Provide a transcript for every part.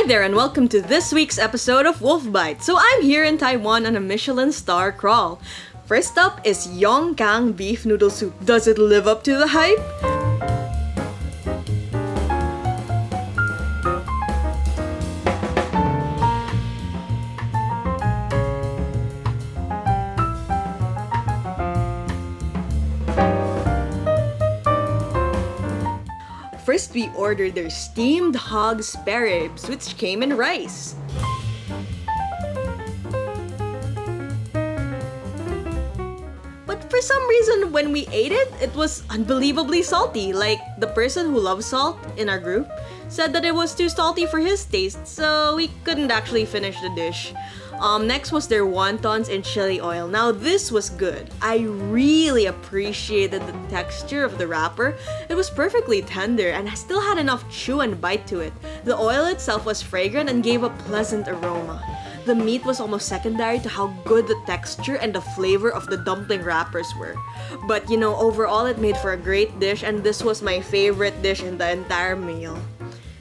Hi there and welcome to this week's episode of Wolf Bite. So I'm here in Taiwan on a Michellin Star crawl. First up is Yong Kang beef noodle soup. Does it live up to the hype? First, we ordered their steamed hog spare ribs, which came in rice. But for some reason, when we ate it, it was unbelievably salty. Like, the person who loves salt in our group said that it was too salty for his taste, so we couldn't actually finish the dish. Next was their wontons and chili oil. Now this was good. I really appreciated the texture of the wrapper. It was perfectly tender and I still had enough chew and bite to it. The oil itself was fragrant and gave a pleasant aroma. The meat was almost secondary to how good the texture and the flavor of the dumpling wrappers were. But you know, overall it made for a great dish and this was my favorite dish in the entire meal.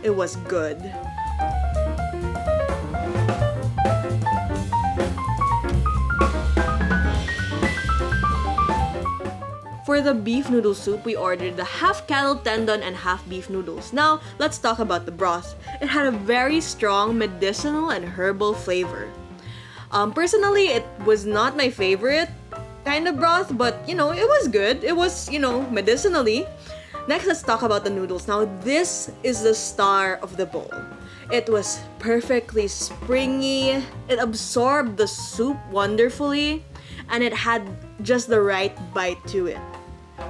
It was good. For the beef noodle soup, we ordered the half cattle tendon and half beef noodles. Now, let's talk about the broth. It had a very strong medicinal and herbal flavor. Personally, it was not my favorite kind of broth, but you know, it was good. It was, medicinally. Next, let's talk about the noodles. Now, this is the star of the bowl. It was perfectly springy. It absorbed the soup wonderfully, and it had just the right bite to it.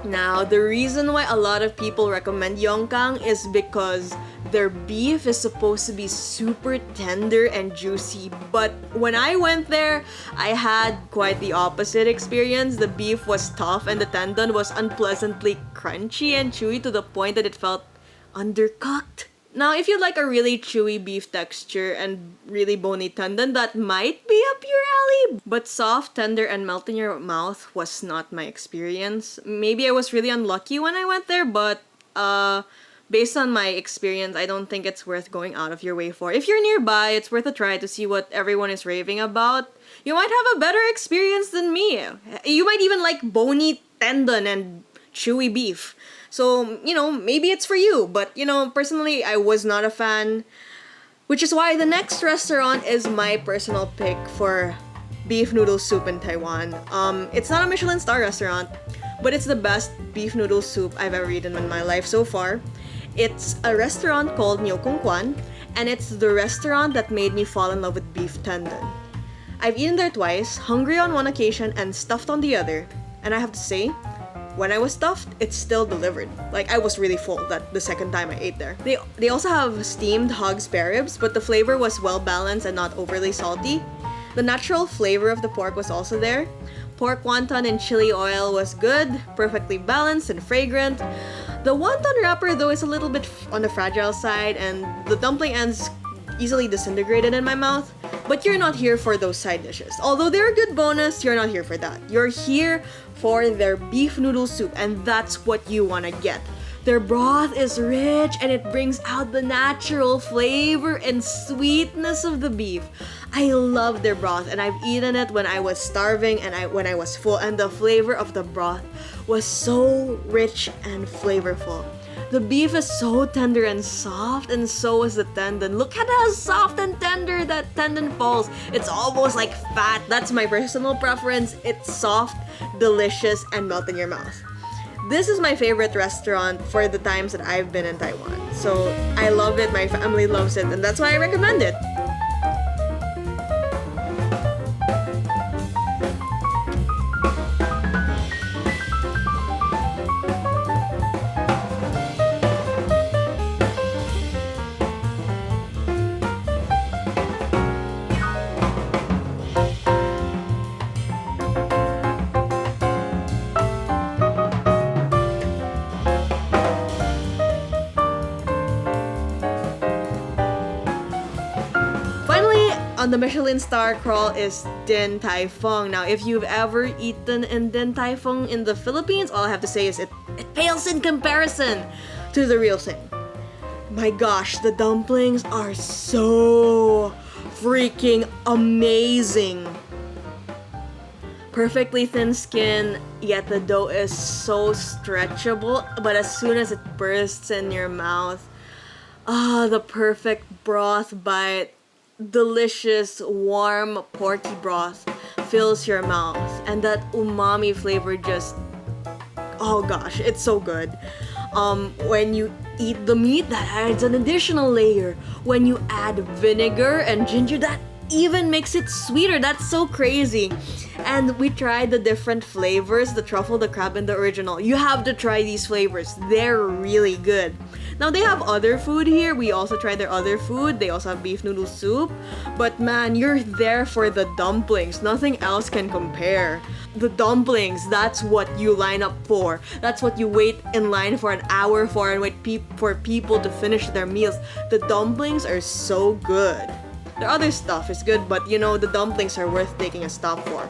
Now, the reason why a lot of people recommend Yong Kang is because their beef is supposed to be super tender and juicy. But when I went there, I had quite the opposite experience. The beef was tough and the tendon was unpleasantly crunchy and chewy to the point that it felt undercooked. Now, if you like a really chewy beef texture and really bony tendon, that might be up your alley. But soft, tender, and melt in your mouth was not my experience. Maybe I was really unlucky when I went there, but based on my experience, I don't think it's worth going out of your way for. If you're nearby, it's worth a try to see what everyone is raving about. You might have a better experience than me. You might even like bony tendon and chewy beef. So, maybe it's for you. But, personally, I was not a fan. Which is why the next restaurant is my personal pick for beef noodle soup in Taiwan. It's not a Michelin Star restaurant, but it's the best beef noodle soup I've ever eaten in my life so far. It's a restaurant called Niu Kung Kwan, and it's the restaurant that made me fall in love with beef tendon. I've eaten there twice, hungry on one occasion and stuffed on the other. And I have to say, when I was stuffed, it still delivered. Like, I was really full the second time I ate there. They also have steamed hog spare ribs, but the flavor was well balanced and not overly salty. The natural flavor of the pork was also there. Pork wonton and chili oil was good, perfectly balanced and fragrant. The wonton wrapper, though, is a little bit on the fragile side, and the dumpling ends easily disintegrated in my mouth. But you're not here for those side dishes. Although they're a good bonus, you're not here for that. You're here for their beef noodle soup, and that's what you want to get. Their broth is rich and it brings out the natural flavor and sweetness of the beef. I love their broth and I've eaten it when I was starving and when I was full, and the flavor of the broth was so rich and flavorful. The beef is so tender and soft, and so is the tendon. Look at how soft and tender that tendon falls. It's almost like fat. That's my personal preference. It's soft, delicious, and melt in your mouth. This is my favorite restaurant for the times that I've been in Taiwan. So I love it, my family loves it, and that's why I recommend it. On the Michellin Star crawl is Din Tai Fung. Now, if you've ever eaten in Din Tai Fung in the Philippines, all I have to say is it pales in comparison to the real thing. My gosh, the dumplings are so freaking amazing. Perfectly thin skin, yet the dough is so stretchable, but as soon as it bursts in your mouth, the perfect broth bite, delicious, warm, porky broth fills your mouth, and that umami flavor just, oh gosh, it's so good. When you eat the meat, that adds an additional layer. When you add vinegar and ginger, that even makes it sweeter. That's so crazy. And we tried the different flavors, the truffle, the crab, and the original. You have to try these flavors. They're really good. Now they have other food here. We also tried their other food. They also have beef noodle soup. But man, you're there for the dumplings. Nothing else can compare. The dumplings, that's what you line up for. That's what you wait in line for an hour for and wait for people to finish their meals. The dumplings are so good. Their other stuff is good, but the dumplings are worth taking a stop for.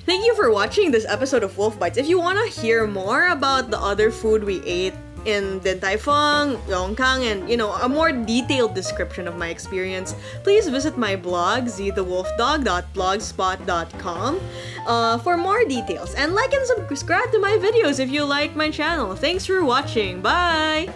Thank you for watching this episode of Wolf Bites. If you want to hear more about the other food we ate in the Tai Fung, Yong Kang, and a more detailed description of my experience, please visit my blog, zthewolfdog.blogspot.com for more details. And like and subscribe to my videos if you like my channel. Thanks for watching. Bye!